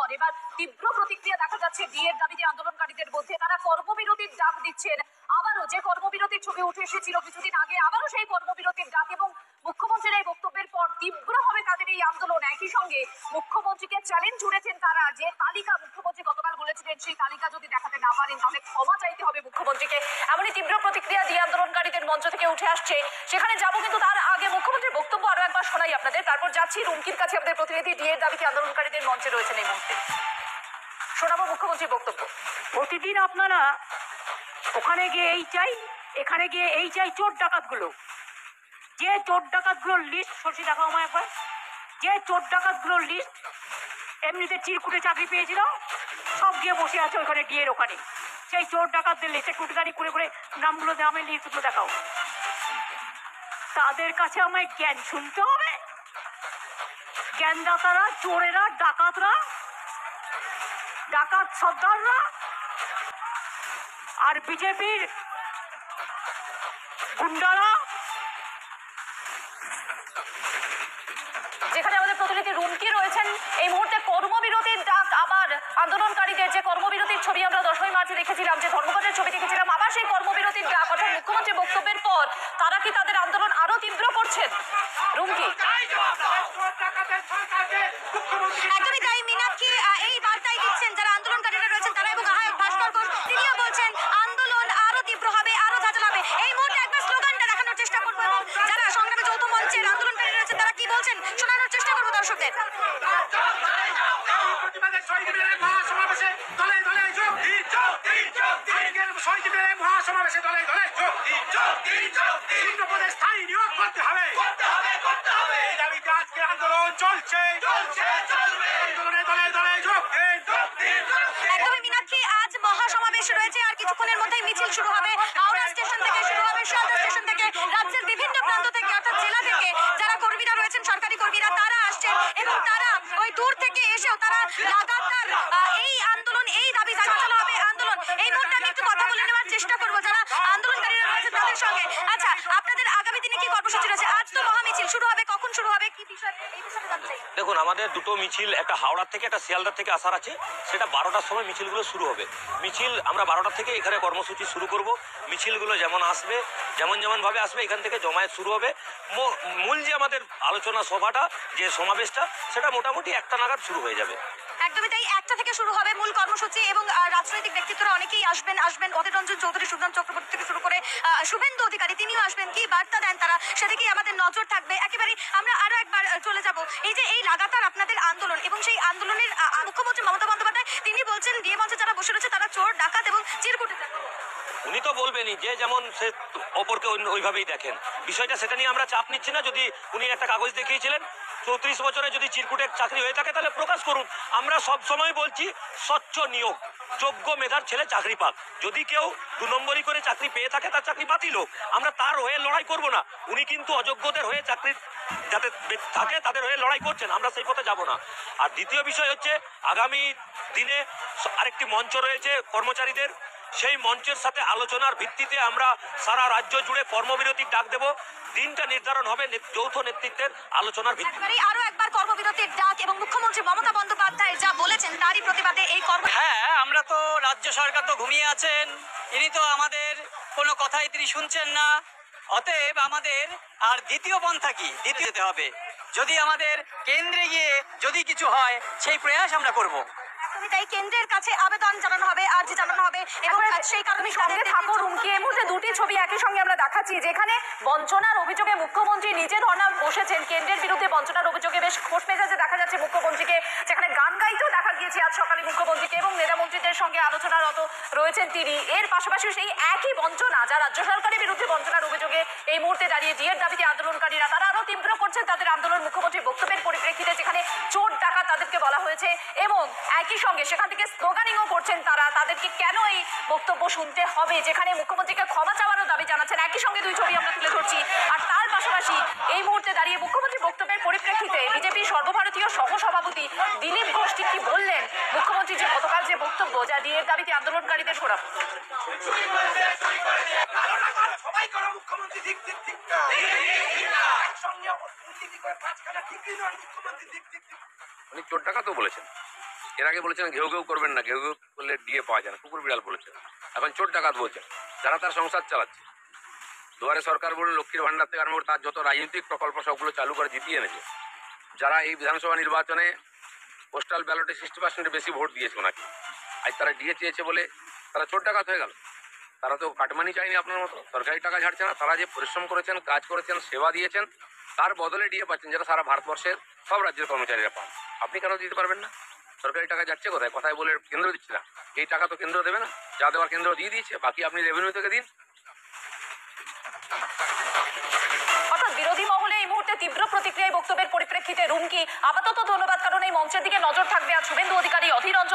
পর এবার তীব্র প্রতিক্রিয়া দেখা যাচ্ছে ডিএর দাবিতে আন্দোলনকারীদের মধ্যে। তারা কর্মবিরতির ডাক দিচ্ছেন। আবারও যে কর্মবিরতির ছবি উঠে এসেছিল কিছুদিন আগে, আবারও সেই কর্মবিরতির ডাক এবং মুখ্যমন্ত্রীর এই বক্তব্যের পর তীব্র হবে তাদের এই আন্দোলন। একই সঙ্গে মুখ্যমন্ত্রীকে চ্যালেঞ্জ ছুড়েছেন তারা, যে তালিকা মুখ্যমন্ত্রী গতকাল বলেছিলেন সেই তালিকা যদি দেখাতে না পারেন তাহলে ক্ষমা চাইতে হবে মুখ্যমন্ত্রীকে। এমনই তীব্র প্রতিক্রিয়া দিয়ে আন্দোলনকারীদের মঞ্চ থেকে উঠে আসছে। সেখানে যাবো, কিন্তু তার আগে মুখ্যমন্ত্রীর বক্তব্য আরো একবার শোনাই আপনাদের, তারপর যাচ্ছি রুমকির কাছে। আমাদের প্রতিনিধি ডিএর দাবিতে আন্দোলনকারীদের মঞ্চে রয়েছেন এই মুহূর্তে, শোনাবো মুখ্যমন্ত্রীর বক্তব্য। প্রতিদিন আপনারা ওখানে গিয়ে এই চাই, এখানে গিয়ে এই চাই, চোর ডাকাতগুলো, যে চোর ডাকাতগুলোর লিস্ট, শশী দেখাও আমার একবার, যে চোর ডাকাতগুলোর লিস্ট এমনিতে চিরকুটে চাকরি পেয়েছিল সব গিয়ে বসে আছে ওখানে ডিএর ওখানে। সেই চোর ডাকাতদের লিস্টে টুটিদারি করে করে নামগুলো নামের লিস্টগুলো দেখাও। তাদের কাছে আমায় জ্ঞান শুনতে হবে? জ্ঞানদাতারা, চোরেরা, ডাকাতরা, ডাকাত সর্দাররা আর বিজেপির গুন্ডারা। যেখানে আমাদের প্রতিনিধি রুমকি রয়েছেন, এই মুহূর্তে কর্মবিরতির ডাক আবার আন্দোলনকারীদের। যে কর্মবিরতির ছবি আমরা 10ই মার্চে দেখেছিলাম, যে ধর্মঘটের ছবি দেখেছিলাম, আবার সেই কর্মবিরতির ডাক, অর্থাৎ মুখ্যমন্ত্রীর বক্তব্যের পর তারা কি তাদের আন্দোলন আরো তীব্র করছেন? রুমকি, একদমই তাই মীনাক্ষী, এই বার্তাই দিচ্ছেন যারা আন্দোলনকারীরা রয়েছেন তারা, এবং আহ্বায়ক ভাস্কর ঘোষ তিনিও বলছেন আন্দোলন আরো তীব্র হবে, আরো ঝাঁঝালাবে। এই মুহূর্তে একবার স্লোগানটা দেখানোর চেষ্টা করবো এবং যারা সংগ্রামী যৌথ মঞ্চের আন্দোলনকারী রয়েছেন তারা কি বলছেন শোনানোর চেষ্টা করবো দর্শকদের। একদমই মীনাক্ষী, আজ মহাসমাবেশ রয়েছে, আর কিছুক্ষণের মধ্যেই মিছিল শুরু হবে। হাওড়া স্টেশন থেকে শুরু হবে, শিয়ালদা স্টেশন থেকে, রাজ্যের বিভিন্ন প্রান্ত থেকে, অর্থাৎ জেলা থেকে যারা কর্মীরা রয়েছেন, সরকারি কর্মীরা, তারা আসছেন এবং তারা ওই দূর থেকে এসেও তারা লাগাতার এই আন্দোলন, এই দাবি চালানো হবে আন্দোলন। এই মুহূর্তে আমি একটু কথা বলে নেওয়ার চেষ্টা করবো যারা আন্দোলনকারীরা রয়েছে তাদের সঙ্গে। আচ্ছা, আপনাদের আগামী দিনে কি কর্মসূচি রয়েছে? আজ তো মহামিছিল শুরু হবে, কখন শুরু হবে, কি বিষয়, এই বিষয়ে জানতে চাই। দেখুন, আমাদের দুটো মিছিল, একটা হাওড়া থেকে, একটা শিয়ালদা থেকে আসার আছে। সেটা 12টার সময় মিছিলগুলো শুরু হবে। মিছিল আমরা 12টা থেকে এখানে কর্মসূচি শুরু করব। মিছিলগুলো যেমন আসবে, যেমনভাবে আসবে, এখান থেকে জমায়েত শুরু হবে। মূল যে আমাদের আলোচনা সভাটা, যে সমাবেশটা, সেটা মোটামুটি 1টা নাগাদ শুরু হয়ে যাবে। একদমই তাই, 1টা থেকে শুরু হবে মূল কর্মসূচি এবং রাজনৈতিক ব্যক্তিত্বরা অনেকেই আসবেন। অধীর রঞ্জন চৌধুরী, সুধান চক্রবর্তী থেকে শুরু করে শুভেন্দু অধিকারী তিনিও আসবেন। কি বার্তা দেন তারা, সেদিকেই আমাদের নজর থাকবে একেবারে। আমরা আরো একবার চলে যাব, এই যে এই লাগাতার আপনাদের আন্দোলন এবং সেই আন্দোলনের মুখ্যমন্ত্রী মমতা বন্দ্যোপাধ্যায় তিনি বলছেন ডিএ মঞ্চে যারা বসে রয়েছে তারা চোর ডাকাত এবং চিরকুটে চাকরি। উনি তো বলবেনই, যে যেমন সে অপরকে ওইভাবেই দেখেন বিষয়টা, সেটা নিয়ে আমরা চাপ নিচ্ছি না। যদি উনি একটা কাগজ দেখিয়েছিলেন 34 বছরে যদি চিরকুটের চাকরি হয়ে থাকে তাহলে প্রকাশ করুন। আমরা সব সময় বলছি স্বচ্ছ নিয়োগ, যোগ্য মেধার ছেলে চাকরি পাক। যদি কেউ 2 নম্বরই করে চাকরি পেয়ে থাকে তার চাকরি বাতিল হোক, আমরা তার হয়ে লড়াই করব না। উনি কিন্তু অযোগ্যদের হয়ে চাকরি যাতে থাকে তাদের হয়ে লড়াই করছেন, আমরা সেই পথে যাব না। আর দ্বিতীয় বিষয় হচ্ছে, আগামী দিনে আরেকটি মঞ্চ রয়েছে কর্মচারীদের, সেই মঞ্চের সাথে আলোচনার ভিত্তিতে আমরা সারা রাজ্য জুড়ে কর্মবিরতির ডাক দেব। দিনটা নির্ধারণ হবে যৌথ নেতৃত্বের আলোচনার ভিত্তিতে। আরো একবার কর্মবিরতির ডাক এবং মুখ্যমন্ত্রী মমতা বন্দ্যোপাধ্যায় যা বলেছেন তারই প্রতিবাদে এই হ্যাঁ, আমরা তো, রাজ্য সরকার তো ঘুমিয়ে আছেন, তিনি তো আমাদের কোনো কথাই তিনি শুনছেন না। অতএব আমাদের আর দ্বিতীয় পন্থা কি, দ্বিতীয় যেতে হবে। যদি আমাদের কেন্দ্রে গিয়ে যদি কিছু হয় সেই প্রয়াস আমরা করব। তাই কেন্দ্রের কাছে আবেদন জানানো হবে, আর্জি জানানো হবে এবং সেই কারণে সঙ্গে থাকো রুমকি। এই মুহূর্তে দুটি ছবি একই সঙ্গে আমরা দেখাচ্ছি, যেখানে বঞ্চনার অভিযোগে মুখ্যমন্ত্রী নিজে ধর্ণা বসেছেন। কেন্দ্রের বিরুদ্ধে বঞ্চনার অভিযোগে বেশ খোশ মেজাজে দেখা যাচ্ছে মুখ্যমন্ত্রীকে, যেখানে গান গাইতেও দেখা গিয়েছে আজ সকালে মুখ্যমন্ত্রীকে, এবং নেতামন্ত্রীদের সঙ্গে আলোচনারত রয়েছেন তিনি। এর পাশাপাশি সেই একই বঞ্চনা, যা রাজ্য সরকারের বিরুদ্ধে বঞ্চনার অভিযোগে এই মুহূর্তে দাঁড়িয়ে ডিএর দাবিতে আন্দোলনকারীরা তারা আরো তীব্র করছেন তাদের আন্দোলন মুখ্যমন্ত্রীর বক্তব্যের পরিপ্রেক্ষিতে, যেখানে চোর ডাকাত তাদেরকে বলা হয়েছে এবং একই সঙ্গে সেখান থেকে স্লোগানিংও করছেন তারা। তাদেরকে কেন এই বক্তব্য শুনতে হবে, যেখানে মুখ্যমন্ত্রীকে ক্ষমা চাওয়ারও দাবি জানাচ্ছেন। একই সঙ্গে দুই ছবি আমরা তুলে ধরছি। আর তার পাশাপাশি এই মুহূর্তে দাঁড়িয়ে মুখ্যমন্ত্রীর বক্তব্যের পরিপ্রেক্ষিতে বিজেপির সর্বভারতীয় সহসভাপতি দিলীপ ঘোষ ঠিক কি বললেন, মুখ্যমন্ত্রীর যে গতকাল যে বক্তব্য, যা ডিএর দাবিতে আন্দোলনকারীদের শোনাব। উনি চোর ডাকাতও বলেছেন। এর আগে বলেছেন ঘেউ ঘেউ করবেন না, ঘেউ ঘেউ করলে ডিএ পাওয়া যায় না, কুকুর বিড়াল বলেছেন। এখন চোর ডাকাত বলছেন, যারা তার সংসার চালাচ্ছে। দুয়ারে সরকার বলুন, লক্ষ্মীর ভান্ডার থেকে আরম্ভ করে তার যত রাজনৈতিক প্রকল্প সবগুলো চালু করে জিতিয়ে এনেছে। যারা এই বিধানসভা নির্বাচনে পোস্টাল ব্যালটে 60% বেশি ভোট দিয়েছে ওনাকে, আজ তারা ডিএ চেয়েছে বলে তারা চোর ডাকাত হয়ে গেল। তারা তো কাটমানি চায়নি আপনার মতো, সরকারি টাকা ঝাড়ছে না। তারা যে পরিশ্রম করেছেন, কাজ করেছেন, সেবা দিয়েছেন, তার বদলে ডিএ পাচ্ছেন, যেটা সারা ভারতবর্ষের সব রাজ্যের কর্মচারীরা পান। আপনি কেন দিতে পারবেন না? সরকারি টাকা যাচ্ছে কোথায়? কথায় বলে কেন্দ্র দিচ্ছে না। এই টাকা তো কেন্দ্র দেবে না, যা দেওয়ার কেন্দ্র দিয়ে দিয়েছে, বাকি আপনি রেভিনিউ থেকে দিন। অর্থাৎ বিরোধী মহলে এই মুহূর্তে তীব্র প্রতিক্রিয়ায় বক্তব্যের পরিপ্রেক্ষিতে রুমকি আপাতত ধন্যবাদ, কারণ এই মঞ্চের দিকে নজর থাকবে। আর শুভেন্দু অধিকারী, অধীর রঞ্জন